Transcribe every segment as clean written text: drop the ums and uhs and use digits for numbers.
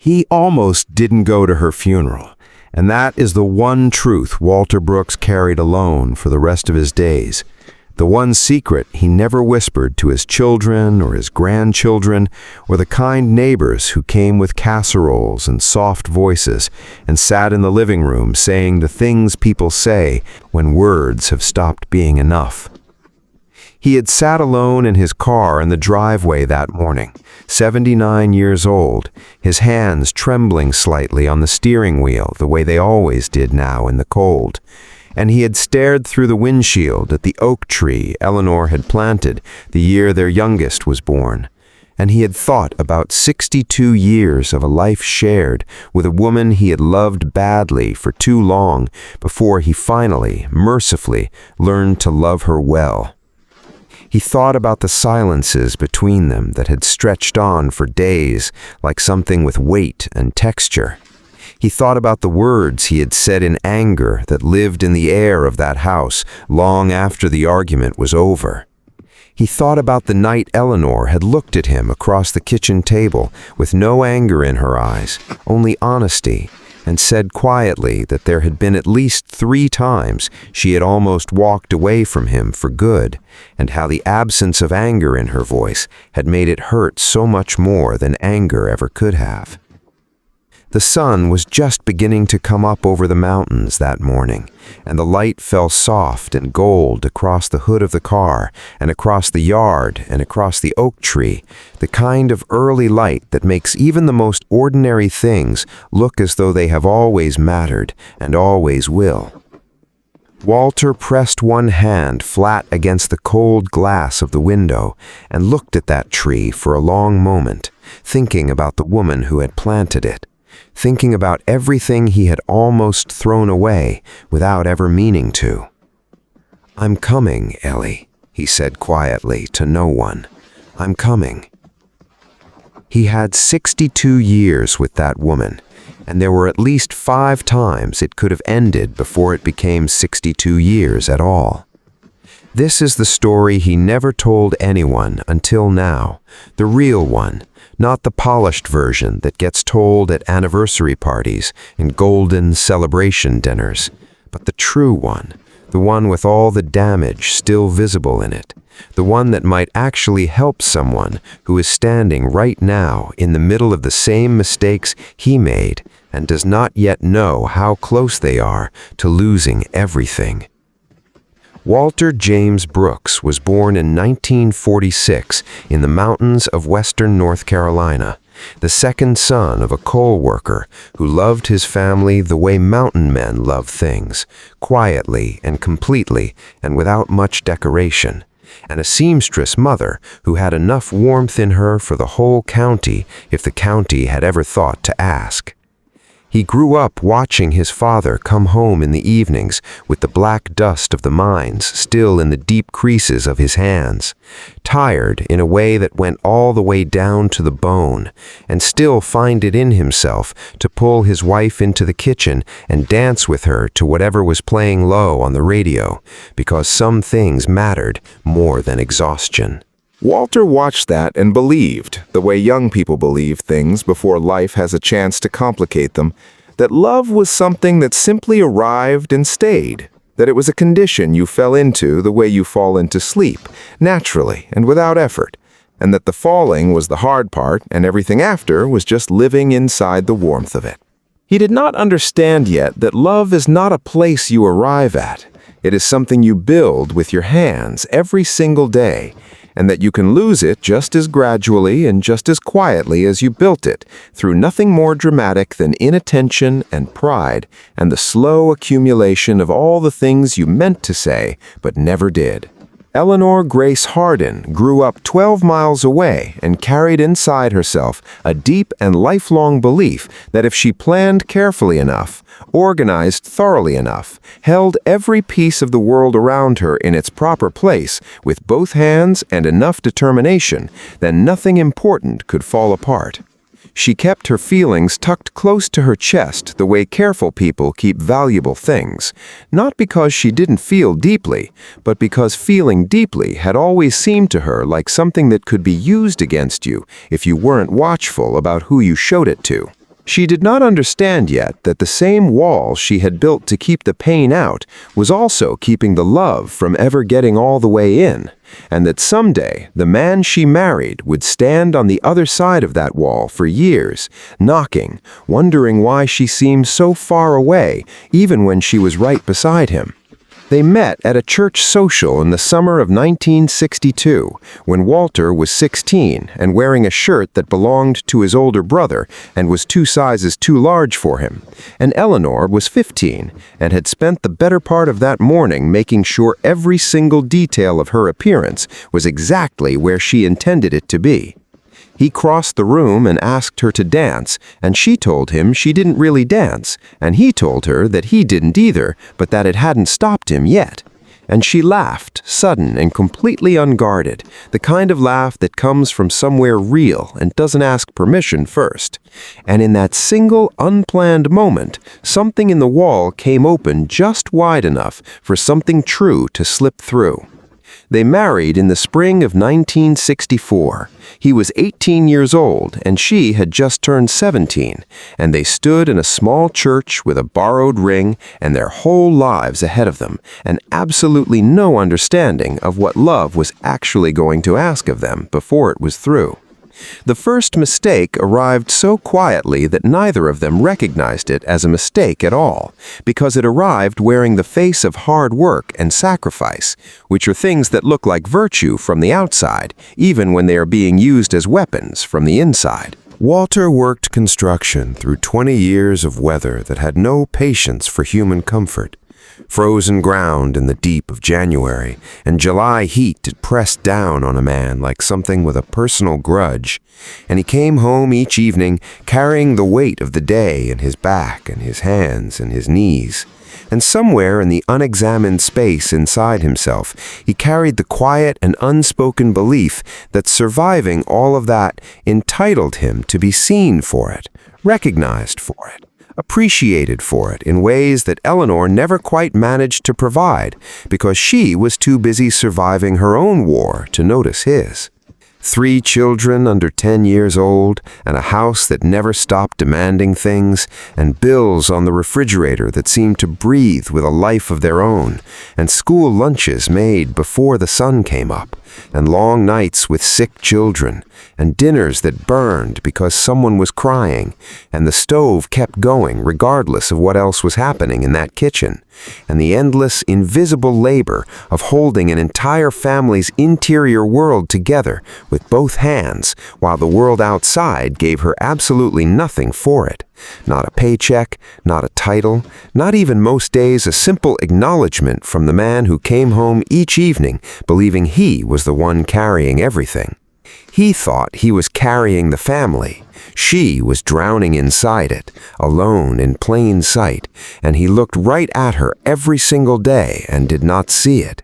He almost didn't go to her funeral, and that is the one truth Walter Brooks carried alone for the rest of his days. The one secret he never whispered to his children or his grandchildren or the kind neighbors who came with casseroles and soft voices and sat in the living room saying the things people say when words have stopped being enough. He had sat alone in his car in the driveway that morning, 79 years old, his hands trembling slightly on the steering wheel the way they always did now in the cold. And he had stared through the windshield at the oak tree Eleanor had planted the year their youngest was born. And he had thought about 62 years of a life shared with a woman he had loved badly for too long before he finally, mercifully, learned to love her well. He thought about the silences between them that had stretched on for days like something with weight and texture. He thought about the words he had said in anger that lived in the air of that house long after the argument was over. He thought about the night Eleanor had looked at him across the kitchen table with no anger in her eyes, only honesty, and said quietly that there had been at least 3 times she had almost walked away from him for good, and how the absence of anger in her voice had made it hurt so much more than anger ever could have. The sun was just beginning to come up over the mountains that morning, and the light fell soft and gold across the hood of the car, and across the yard, and across the oak tree, the kind of early light that makes even the most ordinary things look as though they have always mattered and always will. Walter pressed one hand flat against the cold glass of the window and looked at that tree for a long moment, thinking about the woman who had planted it, thinking about everything he had almost thrown away without ever meaning to. "I'm coming, Ellie," he said quietly to no one. "I'm coming." He had 62 years with that woman, and there were at least 5 times it could have ended before it became 62 years at all. This is the story he never told anyone until now, the real one, not the polished version that gets told at anniversary parties and golden celebration dinners, but the true one, the one with all the damage still visible in it, the one that might actually help someone who is standing right now in the middle of the same mistakes he made and does not yet know how close they are to losing everything. Walter James Brooks was born in 1946 in the mountains of western North Carolina, the second son of a coal worker who loved his family the way mountain men love things, quietly and completely and without much decoration, and a seamstress mother who had enough warmth in her for the whole county if the county had ever thought to ask. He grew up watching his father come home in the evenings with the black dust of the mines still in the deep creases of his hands, tired in a way that went all the way down to the bone, and still find it in himself to pull his wife into the kitchen and dance with her to whatever was playing low on the radio, because some things mattered more than exhaustion. Walter watched that and believed, the way young people believe things before life has a chance to complicate them, that love was something that simply arrived and stayed, that it was a condition you fell into the way you fall into sleep, naturally and without effort, and that the falling was the hard part and everything after was just living inside the warmth of it. He did not understand yet that love is not a place you arrive at. It is something you build with your hands every single day, and that you can lose it just as gradually and just as quietly as you built it, through nothing more dramatic than inattention and pride and the slow accumulation of all the things you meant to say but never did. Eleanor Grace Hardin grew up 12 miles away and carried inside herself a deep and lifelong belief that if she planned carefully enough, organized thoroughly enough, held every piece of the world around her in its proper place with both hands and enough determination, then nothing important could fall apart. She kept her feelings tucked close to her chest the way careful people keep valuable things, not because she didn't feel deeply, but because feeling deeply had always seemed to her like something that could be used against you if you weren't watchful about who you showed it to. She did not understand yet that the same wall she had built to keep the pain out was also keeping the love from ever getting all the way in, and that someday the man she married would stand on the other side of that wall for years, knocking, wondering why she seemed so far away even when she was right beside him. They met at a church social in the summer of 1962, when Walter was 16 and wearing a shirt that belonged to his older brother and was 2 sizes too large for him, and Eleanor was 15 and had spent the better part of that morning making sure every single detail of her appearance was exactly where she intended it to be. He crossed the room and asked her to dance, and she told him she didn't really dance, and he told her that he didn't either, but that it hadn't stopped him yet. And she laughed, sudden and completely unguarded, the kind of laugh that comes from somewhere real and doesn't ask permission first. And in that single, unplanned moment, something in the wall came open just wide enough for something true to slip through. They married in the spring of 1964. He was 18 years old, and she had just turned 17, and they stood in a small church with a borrowed ring and their whole lives ahead of them, and absolutely no understanding of what love was actually going to ask of them before it was through. The first mistake arrived so quietly that neither of them recognized it as a mistake at all, because it arrived wearing the face of hard work and sacrifice, which are things that look like virtue from the outside, even when they are being used as weapons from the inside. Walter worked construction through 20 years of weather that had no patience for human comfort. Frozen ground in the deep of January, and July heat had pressed down on a man like something with a personal grudge, and he came home each evening carrying the weight of the day in his back and his hands and his knees. And somewhere in the unexamined space inside himself, he carried the quiet and unspoken belief that surviving all of that entitled him to be seen for it, recognized for it, appreciated for it in ways that Eleanor never quite managed to provide because she was too busy surviving her own war to notice his. 3 children under 10 years old, and a house that never stopped demanding things, and bills on the refrigerator that seemed to breathe with a life of their own, and school lunches made before the sun came up, and long nights with sick children, and dinners that burned because someone was crying, and the stove kept going regardless of what else was happening in that kitchen, and the endless, invisible labor of holding an entire family's interior world together with both hands, while the world outside gave her absolutely nothing for it. Not a paycheck, not a title, not even most days a simple acknowledgement from the man who came home each evening believing he was the one carrying everything. He thought he was carrying the family. She was drowning inside it, alone in plain sight, and he looked right at her every single day and did not see it.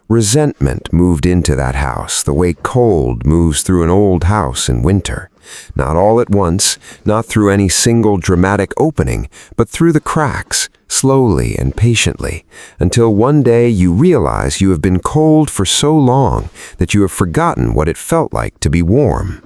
Resentment moved into that house the way cold moves through an old house in winter. Not all at once, not through any single dramatic opening, but through the cracks, slowly and patiently, until one day you realize you have been cold for so long that you have forgotten what it felt like to be warm.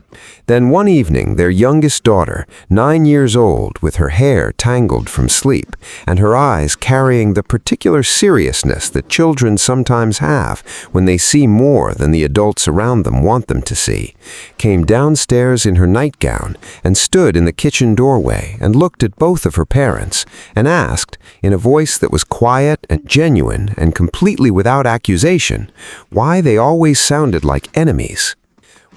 Then one evening their youngest daughter, 9 years old, with her hair tangled from sleep, and her eyes carrying the particular seriousness that children sometimes have when they see more than the adults around them want them to see, came downstairs in her nightgown and stood in the kitchen doorway and looked at both of her parents and asked, in a voice that was quiet and genuine and completely without accusation, why they always sounded like enemies.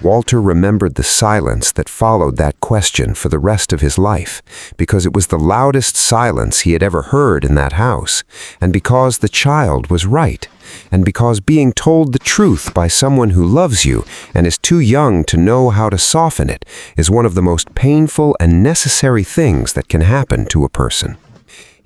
Walter remembered the silence that followed that question for the rest of his life, because it was the loudest silence he had ever heard in that house, and because the child was right, and because being told the truth by someone who loves you and is too young to know how to soften it is one of the most painful and necessary things that can happen to a person.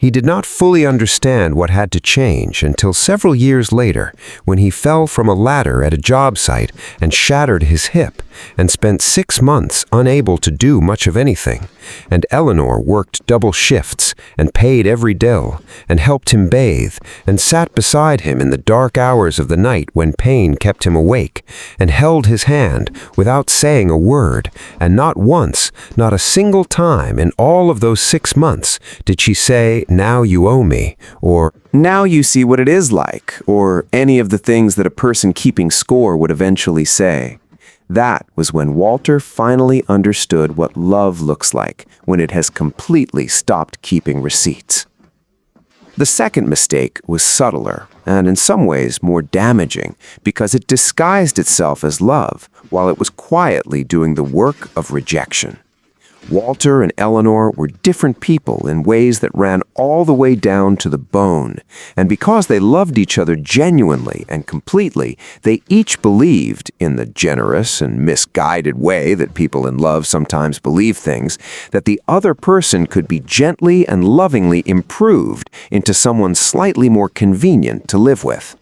He did not fully understand what had to change until several years later, when he fell from a ladder at a job site and shattered his hip and spent 6 months unable to do much of anything. And Eleanor worked double shifts and paid every bill and helped him bathe and sat beside him in the dark hours of the night when pain kept him awake and held his hand without saying a word. And not once, not a single time in all of those 6 months did she say, "Now you owe me," or "Now you see what it is like," or any of the things that a person keeping score would eventually say. That was when Walter finally understood what love looks like when it has completely stopped keeping receipts. The second mistake was subtler and in some ways more damaging because it disguised itself as love while it was quietly doing the work of rejection. Walter and Eleanor were different people in ways that ran all the way down to the bone, and because they loved each other genuinely and completely, they each believed, in the generous and misguided way that people in love sometimes believe things, that the other person could be gently and lovingly improved into someone slightly more convenient to live with.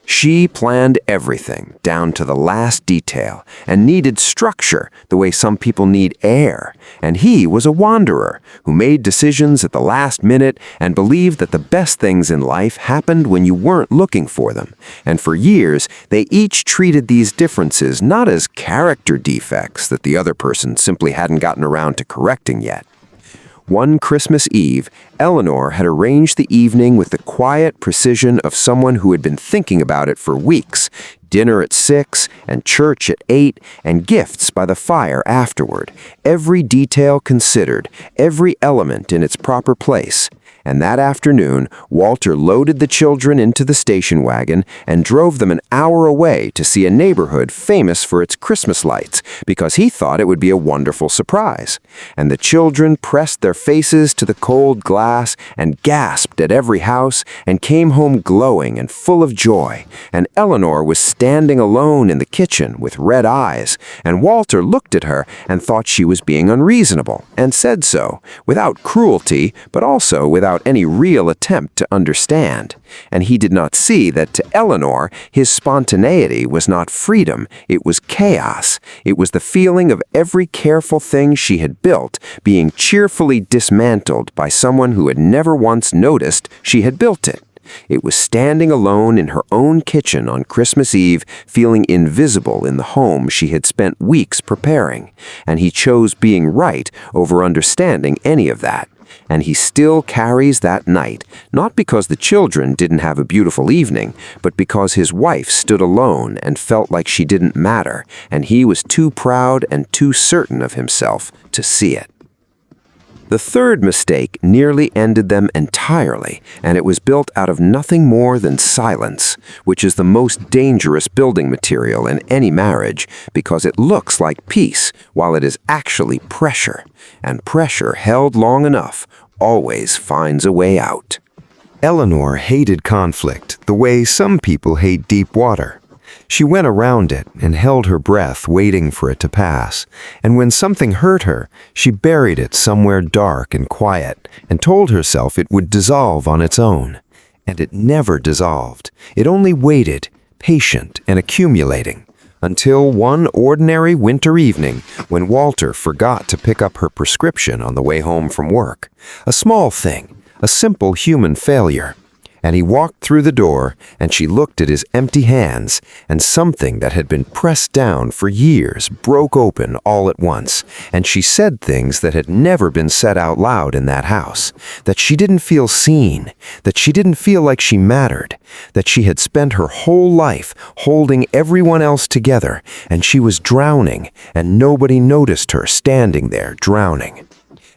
She planned everything, down to the last detail, and needed structure the way some people need air. And he was a wanderer who made decisions at the last minute and believed that the best things in life happened when you weren't looking for them. And for years, they each treated these differences not as character defects that the other person simply hadn't gotten around to correcting yet. One Christmas Eve, Eleanor had arranged the evening with the quiet precision of someone who had been thinking about it for weeks. Dinner at 6, and church at 8, and gifts by the fire afterward. Every detail considered, every element in its proper place. And that afternoon, Walter loaded the children into the station wagon and drove them an hour away to see a neighborhood famous for its Christmas lights because he thought it would be a wonderful surprise. And the children pressed their faces to the cold glass and gasped at every house and came home glowing and full of joy. And Eleanor was standing alone in the kitchen with red eyes, and Walter looked at her and thought she was being unreasonable and said so, without cruelty, but also without any real attempt to understand. And he did not see that to Eleanor, his spontaneity was not freedom, it was chaos. It was the feeling of every careful thing she had built being cheerfully dismantled by someone who had never once noticed she had built it. It was standing alone in her own kitchen on Christmas Eve, feeling invisible in the home she had spent weeks preparing. And he chose being right over understanding any of that. And he still carries that night, not because the children didn't have a beautiful evening, but because his wife stood alone and felt like she didn't matter, and he was too proud and too certain of himself to see it. The third mistake nearly ended them entirely, and it was built out of nothing more than silence, which is the most dangerous building material in any marriage because it looks like peace while it is actually pressure, and pressure held long enough always finds a way out. Eleanor hated conflict the way some people hate deep water. She went around it and held her breath waiting for it to pass, and when something hurt her, she buried it somewhere dark and quiet and told herself it would dissolve on its own. And it never dissolved. It only waited, patient and accumulating, until one ordinary winter evening when Walter forgot to pick up her prescription on the way home from work. A small thing, a simple human failure. And he walked through the door, and she looked at his empty hands, and something that had been pressed down for years broke open all at once, and she said things that had never been said out loud in that house, that she didn't feel seen, that she didn't feel like she mattered, that she had spent her whole life holding everyone else together, and she was drowning, and nobody noticed her standing there drowning.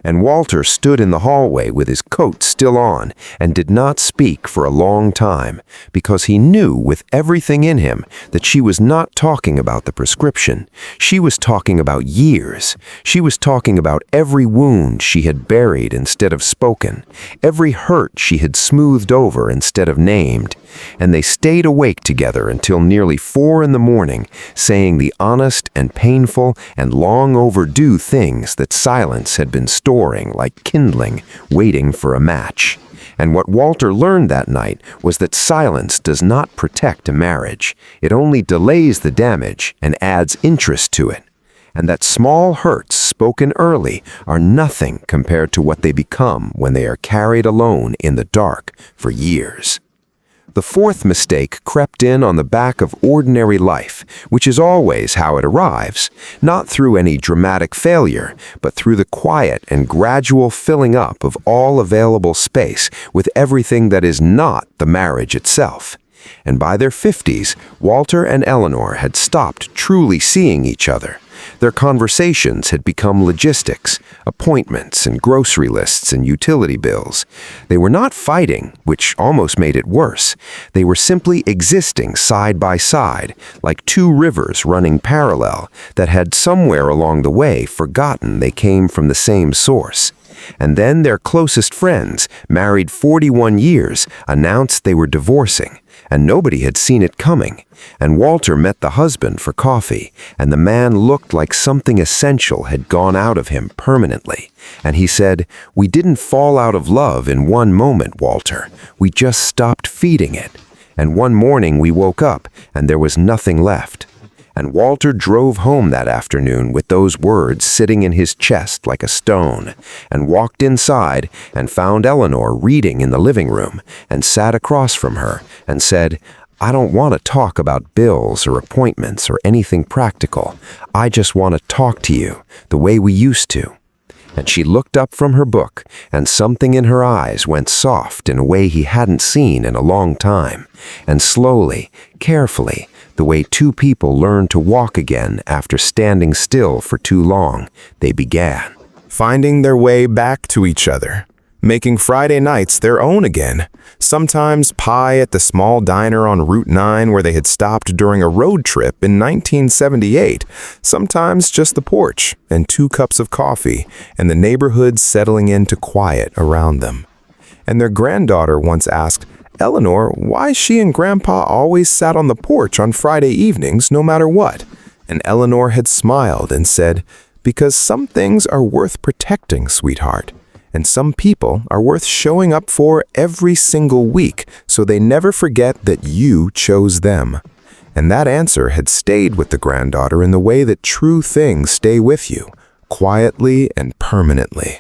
And Walter stood in the hallway with his coat still on and did not speak for a long time because he knew with everything in him that she was not talking about the prescription. She was talking about years. She was talking about every wound she had buried instead of spoken, every hurt she had smoothed over instead of named. And they stayed awake together until nearly 4 a.m, saying the honest and painful and long overdue things that silence had been storing storing like kindling, waiting for a match. And what Walter learned that night was that silence does not protect a marriage. It only delays the damage and adds interest to it. And that small hurts spoken early are nothing compared to what they become when they are carried alone in the dark for years. The fourth mistake crept in on the back of ordinary life, which is always how it arrives, not through any dramatic failure, but through the quiet and gradual filling up of all available space with everything that is not the marriage itself. And by their 50s, Walter and Eleanor had stopped truly seeing each other. Their conversations had become logistics, appointments and grocery lists and utility bills. They were not fighting, which almost made it worse. They were simply existing side by side, like two rivers running parallel that had somewhere along the way forgotten they came from the same source. And then their closest friends, married 41 years, announced they were divorcing, and nobody had seen it coming. And Walter met the husband for coffee, and the man looked like something essential had gone out of him permanently. And he said, "We didn't fall out of love in one moment, Walter. We just stopped feeding it. And one morning we woke up, and there was nothing left." And Walter drove home that afternoon with those words sitting in his chest like a stone, and walked inside and found Eleanor reading in the living room, and sat across from her and said, "I don't want to talk about bills or appointments or anything practical. I just want to talk to you the way we used to." And she looked up from her book, and something in her eyes went soft in a way he hadn't seen in a long time. And slowly, carefully, the way two people learn to walk again after standing still for too long, they began. Finding their way back to each other, making Friday nights their own again, sometimes pie at the small diner on Route 9 where they had stopped during a road trip in 1978, sometimes just the porch and 2 cups of coffee and the neighborhood settling into quiet around them. And their granddaughter once asked Eleanor why she and Grandpa always sat on the porch on Friday evenings no matter what, and Eleanor had smiled and said, "Because some things are worth protecting, sweetheart. And some people are worth showing up for every single week so they never forget that you chose them." And that answer had stayed with the granddaughter in the way that true things stay with you, quietly and permanently.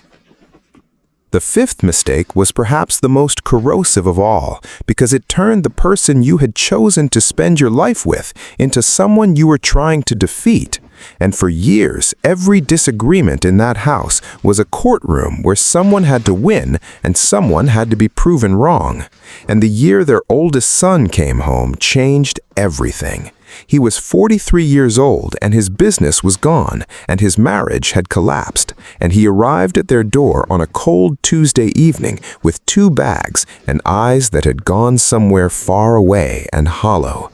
The fifth mistake was perhaps the most corrosive of all, because it turned the person you had chosen to spend your life with into someone you were trying to defeat. And for years, every disagreement in that house was a courtroom where someone had to win and someone had to be proven wrong. And the year their oldest son came home changed everything. He was 43 years old and his business was gone and his marriage had collapsed. And he arrived at their door on a cold Tuesday evening with 2 bags and eyes that had gone somewhere far away and hollow.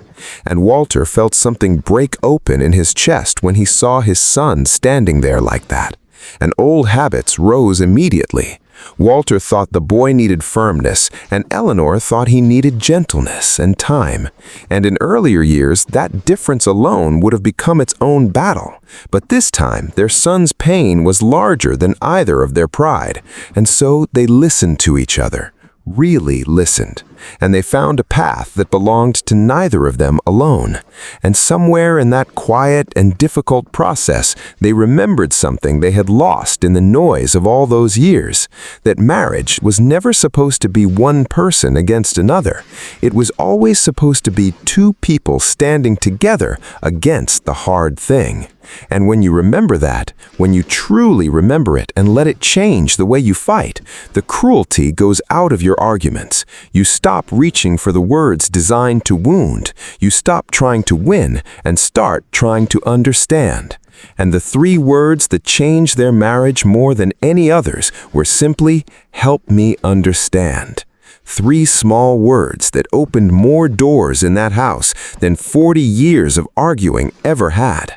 And Walter felt something break open in his chest when he saw his son standing there like that. And old habits rose immediately. Walter thought the boy needed firmness, and Eleanor thought he needed gentleness and time. And in earlier years, that difference alone would have become its own battle. But this time, their son's pain was larger than either of their pride. And so they listened to each other. Really listened, and they found a path that belonged to neither of them alone. And somewhere in that quiet and difficult process, they remembered something they had lost in the noise of all those years, that marriage was never supposed to be one person against another. It was always supposed to be 2 people standing together against the hard thing. And when you remember that, when you truly remember it and let it change the way you fight, the cruelty goes out of your arguments. You stop reaching for the words designed to wound. You stop trying to win and start trying to understand. And the 3 words that changed their marriage more than any others were simply, "Help me understand." 3 small words that opened more doors in that house than 40 years of arguing ever had.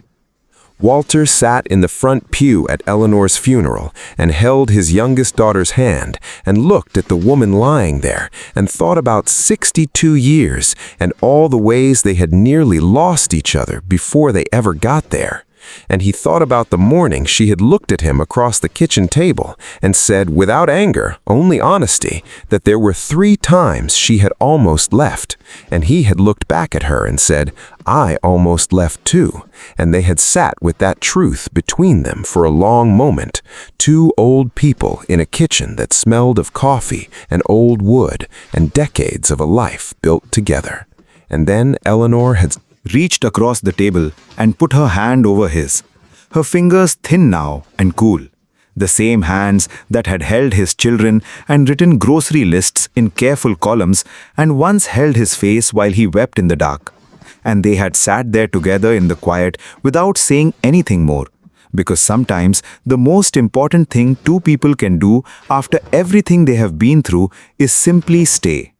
Walter sat in the front pew at Eleanor's funeral and held his youngest daughter's hand and looked at the woman lying there and thought about 62 years and all the ways they had nearly lost each other before they ever got there. And he thought about the morning she had looked at him across the kitchen table and said, without anger, only honesty, that there were 3 times she had almost left, and he had looked back at her and said, I almost left too, and they had sat with that truth between them for a long moment, 2 old people in a kitchen that smelled of coffee and old wood and decades of a life built together. And then Eleanor had reached across the table and put her hand over his, her fingers thin now and cool, the same hands that had held his children and written grocery lists in careful columns and once held his face while he wept in the dark. And they had sat there together in the quiet without saying anything more, because sometimes the most important thing 2 people can do after everything they have been through is simply stay.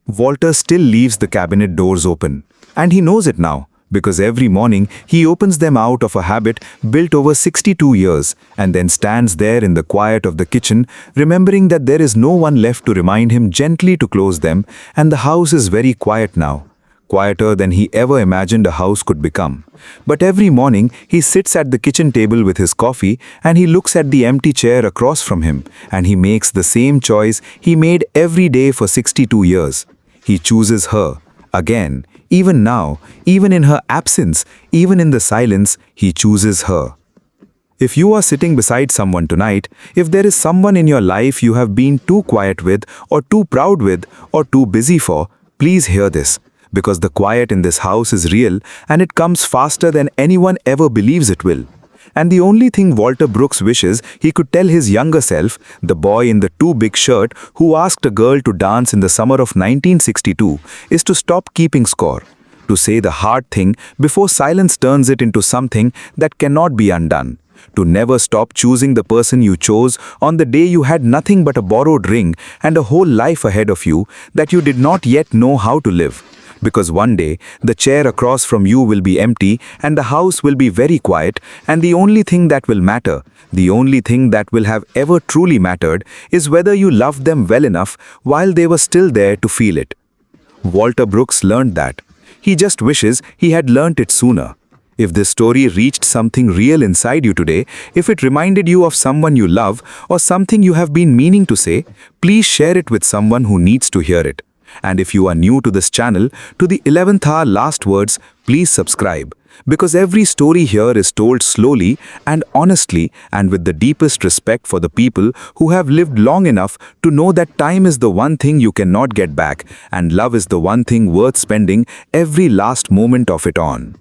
Walter still leaves the cabinet doors open, and he knows it now, because every morning he opens them out of a habit built over 62 years and then stands there in the quiet of the kitchen, remembering that there is no one left to remind him gently to close them, and the house is very quiet now, quieter than he ever imagined a house could become. But every morning he sits at the kitchen table with his coffee and he looks at the empty chair across from him, and he makes the same choice he made every day for 62 years. He chooses her. Again, even now, even in her absence, even in the silence, he chooses her. If you are sitting beside someone tonight, if there is someone in your life you have been too quiet with, or too proud with, or too busy for, please hear this, because the quiet in this house is real and it comes faster than anyone ever believes it will. And the only thing Walter Brooks wishes he could tell his younger self, the boy in the too big shirt who asked a girl to dance in the summer of 1962, is to stop keeping score, to say the hard thing before silence turns it into something that cannot be undone, to never stop choosing the person you chose on the day you had nothing but a borrowed ring and a whole life ahead of you that you did not yet know how to live. Because one day, the chair across from you will be empty and the house will be very quiet, and the only thing that will matter, the only thing that will have ever truly mattered, is whether you loved them well enough while they were still there to feel it. Walter Brooks learned that. He just wishes he had learnt it sooner. If this story reached something real inside you today, if it reminded you of someone you love or something you have been meaning to say, please share it with someone who needs to hear it. And if you are new to this channel, to the 11th hour last words, please subscribe. Because every story here is told slowly and honestly and with the deepest respect for the people who have lived long enough to know that time is the one thing you cannot get back and love is the one thing worth spending every last moment of it on.